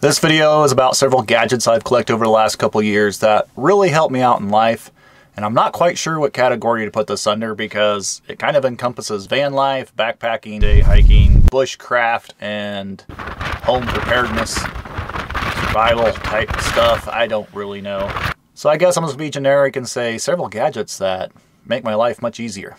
This video is about several gadgets I've collected over the last couple years that really helped me out in life. And I'm not quite sure what category to put this under because it kind of encompasses van life, backpacking, day hiking, bushcraft, and home preparedness, survival type stuff. I don't really know. So I guess I'm just going to be generic and say several gadgets that make my life much easier.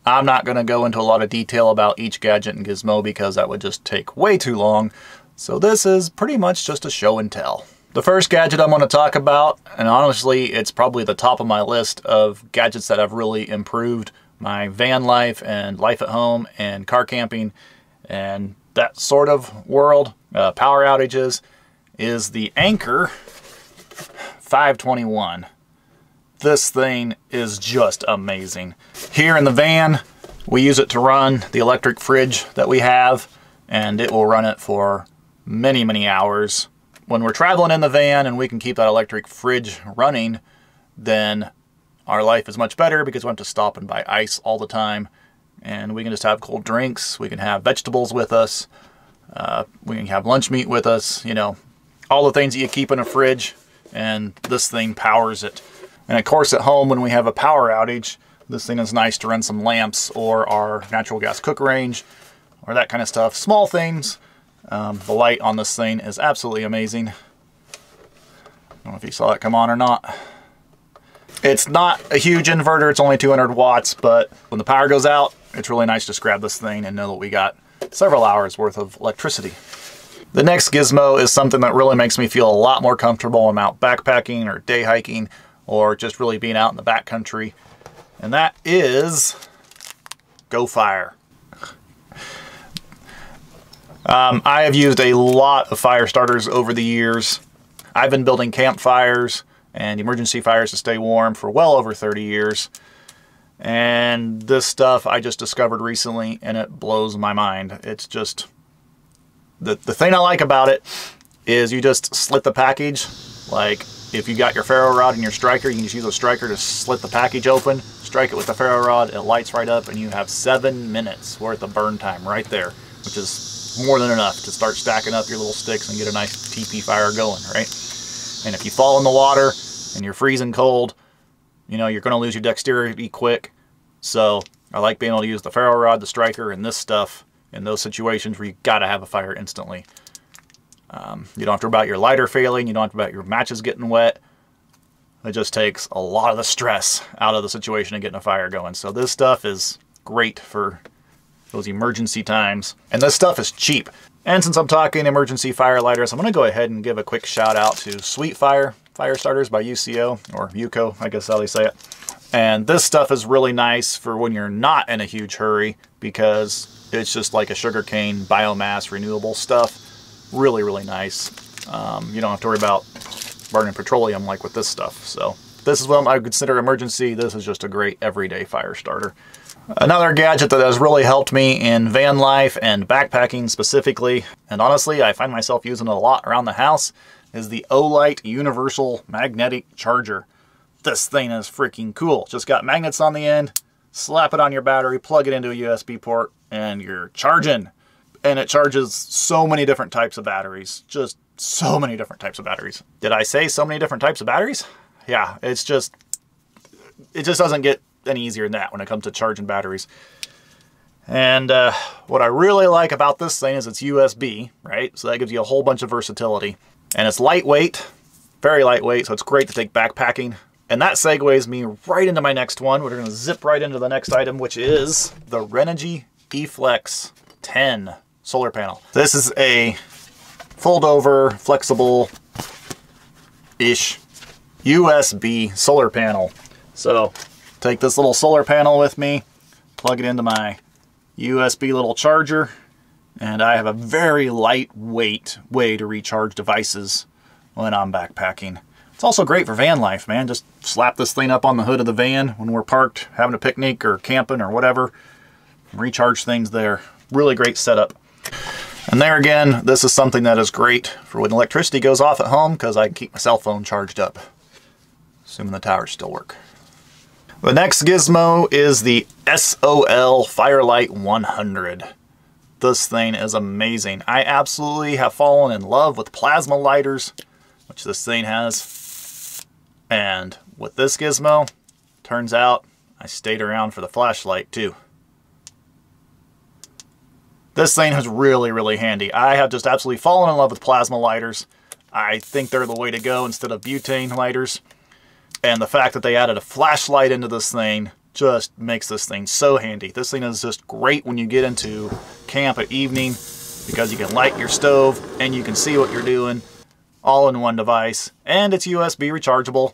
I'm not going to go into a lot of detail about each gadget and gizmo because that would just take way too long. So this is pretty much just a show and tell. The first gadget I'm going to talk about, and honestly it's probably the top of my list of gadgets that have really improved my van life and life at home and car camping and that sort of world, power outages, is the Anker 521. This thing is just amazing. Here in the van, we use it to run the electric fridge that we have, and it will run it for many, many hours. When we're traveling in the van and we can keep that electric fridge running, then our life is much better because we don't have to stop and buy ice all the time. And we can just have cold drinks, we can have vegetables with us, we can have lunch meat with us, you know, all the things that you keep in a fridge, and this thing powers it. And of course at home when we have a power outage, this thing is nice to run some lamps or our natural gas cook range or that kind of stuff. Small things. The light on this thing is absolutely amazing. I don't know if you saw that come on or not. It's not a huge inverter, it's only 200 watts, but when the power goes out, it's really nice to just grab this thing and know that we got several hours worth of electricity. The next gizmo is something that really makes me feel a lot more comfortable when I'm out backpacking or day hiking or just really being out in the backcountry, and that is GoFire. I have used a lot of fire starters over the years. I've been building campfires and emergency fires to stay warm for well over 30 years. And this stuff I just discovered recently and it blows my mind. It's just, the thing I like about it is you just slit the package. Like if you got your ferro rod and your striker, you can just use a striker to slit the package open, strike it with the ferro rod, it lights right up, and you have 7 minutes worth of burn time right there, which is more than enough to start stacking up your little sticks and get a nice TP fire going, right? And if you fall in the water and you're freezing cold, you know, you're going to lose your dexterity quick. So I like being able to use the ferro rod, the striker, and this stuff in those situations where you got to have a fire instantly. You don't have to worry about your lighter failing. You don't have to worry about your matches getting wet. It just takes a lot of the stress out of the situation of getting a fire going. So this stuff is great for those emergency times. And this stuff is cheap. And since I'm talking emergency fire lighters, I'm going to go ahead and give a quick shout out to Sweet Fire fire starters by UCO, or UCO, I guess how they say it. And this stuff is really nice for when you're not in a huge hurry because it's just like a sugarcane biomass renewable stuff. Really, really nice. You don't have to worry about burning petroleum like with this stuff. So this is what I would consider emergency. This is just a great everyday fire starter. Another gadget that has really helped me in van life and backpacking specifically, and honestly I find myself using it a lot around the house, is the Olight universal magnetic charger. This thing is freaking cool. Just got magnets on the end, slap it on your battery, plug it into a USB port, and you're charging. And it charges so many different types of batteries. Just so many different types of batteries. Did I say so many different types of batteries? Yeah, it just doesn't get any easier than that when it comes to charging batteries. And what I really like about this thing is it's USB, right? So that gives you a whole bunch of versatility. And it's lightweight, very lightweight, so it's great to take backpacking. And that segues me right into my next one. We're going to zip right into the next item, which is the Renogy eFlex 10 solar panel. This is a fold-over, flexible-ish USB solar panel. So take this little solar panel with me, plug it into my USB little charger, and I have a very lightweight way to recharge devices when I'm backpacking. It's also great for van life, man. Just slap this thing up on the hood of the van when we're parked, having a picnic or camping or whatever. Recharge things there. Really great setup. And there again, this is something that is great for when electricity goes off at home because I can keep my cell phone charged up, assuming the towers still work. The next gizmo is the SOL Firelight 100. This thing is amazing. I absolutely have fallen in love with plasma lighters, which this thing has. And with this gizmo, turns out I stayed around for the flashlight too. This thing is really, really handy. I have just absolutely fallen in love with plasma lighters. I think they're the way to go instead of butane lighters. And the fact that they added a flashlight into this thing just makes this thing so handy. This thing is just great when you get into camp at evening because you can light your stove and you can see what you're doing all in one device. And it's USB rechargeable.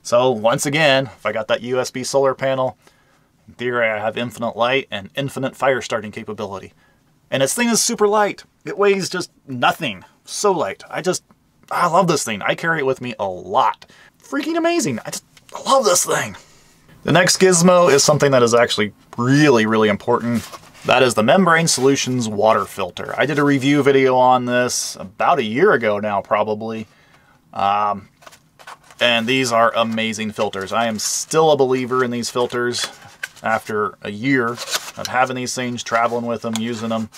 So once again, if I got that USB solar panel, in theory I have infinite light and infinite fire starting capability. And this thing is super light. It weighs just nothing. So light. I love this thing. I carry it with me a lot. Freaking amazing. I love this thing. The next gizmo is something that is actually really, really important. That is the Membrane Solutions water filter. I did a review video on this about a year ago now, probably. And these are amazing filters. I am still a believer in these filters after a year of having these things, traveling with them, using them.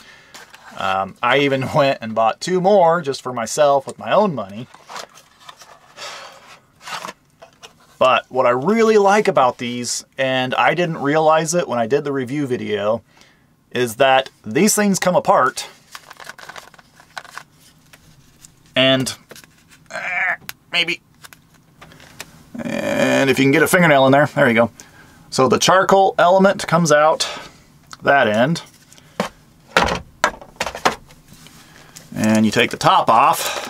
I even went and bought 2 more just for myself with my own money. But what I really like about these, and I didn't realize it when I did the review video, is that these things come apart and maybe, and if you can get a fingernail in there, there you go. So the charcoal element comes out that end, and you take the top off,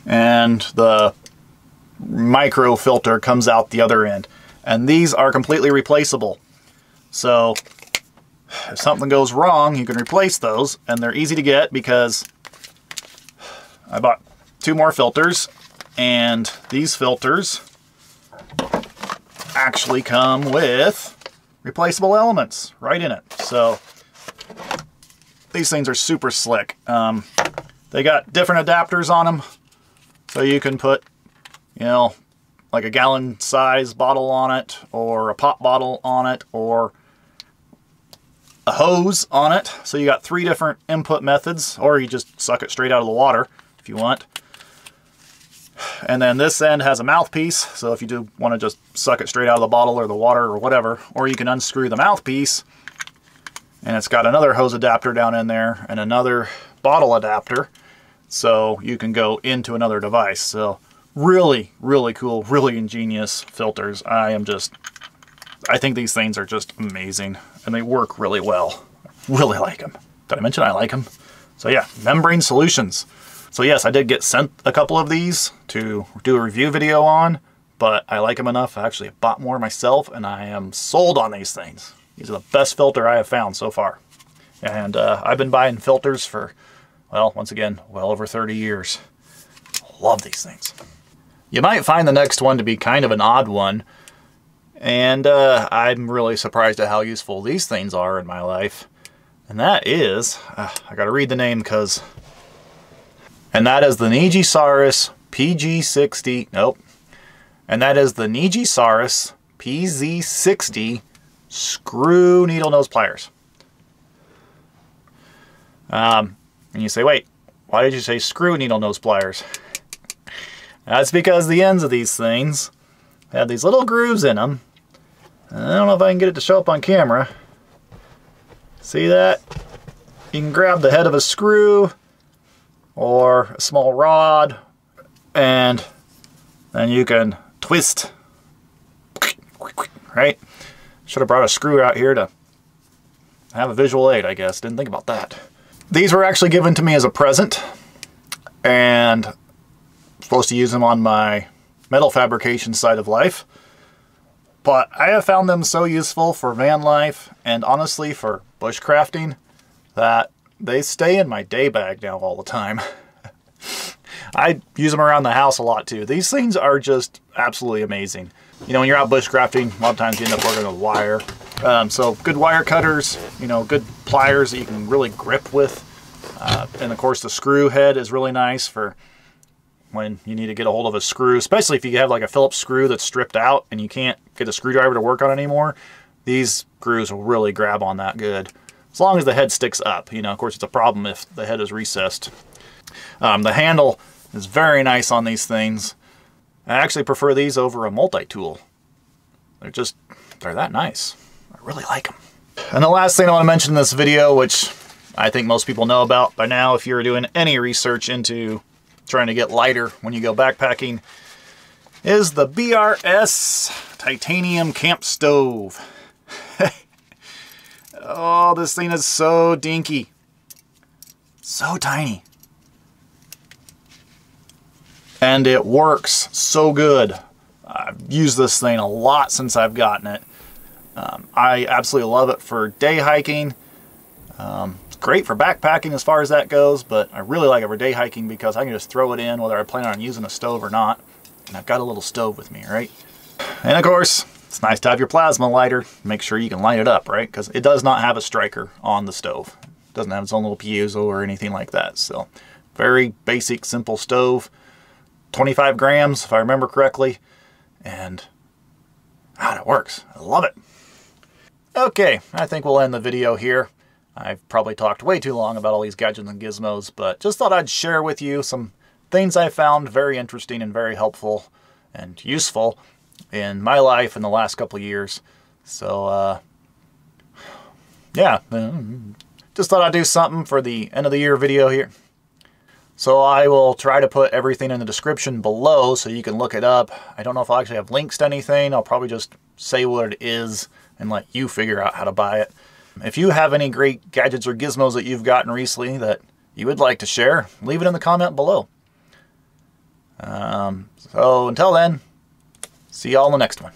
and the micro filter comes out the other end. And these are completely replaceable. So if something goes wrong, you can replace those, and they're easy to get because I bought 2 more filters, and these filters actually come with replaceable elements right in it. So these things are super slick. They got different adapters on them, so you can put, you know, like a gallon size bottle on it, or a pop bottle on it, or a hose on it. So you got 3 different input methods, or you just suck it straight out of the water if you want. And then this end has a mouthpiece, so if you do want to just suck it straight out of the bottle or the water or whatever, or you can unscrew the mouthpiece, and it's got another hose adapter down in there and another bottle adapter, so you can go into another device. So really, really cool, really ingenious filters. I think these things are just amazing, and they work really well. I really like them. Did I mention I like them? So yeah, Membrane Solutions. So yes, I did get sent a couple of these to do a review video on, but I like them enough. I actually bought more myself, and I am sold on these things. These are the best filter I have found so far. And I've been buying filters for, well, once again, well over 30 years. Love these things. You might find the next one to be kind of an odd one, and I'm really surprised at how useful these things are in my life. And that is, I gotta read the name because, and that is the Neji Saurus PG60, nope. And that is the Neji Saurus PZ60 Screw Needle Nose Pliers. And you say, wait, why did you say screw needle nose pliers? That's because the ends of these things have these little grooves in them. I don't know if I can get it to show up on camera. See that? You can grab the head of a screw or a small rod, and then you can twist. Right? Should have brought a screw out here to have a visual aid, I guess. Didn't think about that. These were actually given to me as a present, and I'm supposed to use them on my metal fabrication side of life. But I have found them so useful for van life and honestly for bushcrafting that they stay in my day bag now all the time. I use them around the house a lot too. These things are just absolutely amazing. You know, when you're out bushcrafting, a lot of times you end up working with wire. So good wire cutters, you know, good pliers that you can really grip with. And of course the screw head is really nice for when you need to get a hold of a screw, especially if you have like a Phillips screw that's stripped out and you can't get a screwdriver to work on anymore. These screws will really grab on that good. As long as the head sticks up. You know, of course it's a problem if the head is recessed. The handle is very nice on these things. I actually prefer these over a multi-tool. They're that nice. I really like them. And the last thing I want to mention in this video, which I think most people know about by now if you're doing any research into trying to get lighter when you go backpacking, is the BRS titanium camp stove. Oh, this thing is so dinky. So tiny. And it works so good. I've used this thing a lot since I've gotten it. I absolutely love it for day hiking. It's great for backpacking as far as that goes, but I really like it for day hiking because I can just throw it in whether I plan on using a stove or not. And I've got a little stove with me, right? And of course, it's nice to have your plasma lighter. Make sure you can light it up, right? Because it does not have a striker on the stove. It doesn't have its own little piezo or anything like that. So, very basic, simple stove. 25 grams, if I remember correctly. And, it works. I love it. Okay, I think we'll end the video here. I've probably talked way too long about all these gadgets and gizmos, but just thought I'd share with you some things I found very interesting and very helpful and useful in my life in the last couple of years. So, yeah, just thought I'd do something for the end of the year video here. So I will try to put everything in the description below so you can look it up. I don't know if I'll actually have links to anything. I'll probably just say what it is and let you figure out how to buy it. If you have any great gadgets or gizmos that you've gotten recently that you would like to share, leave it in the comment below. So until then, see y'all in the next one.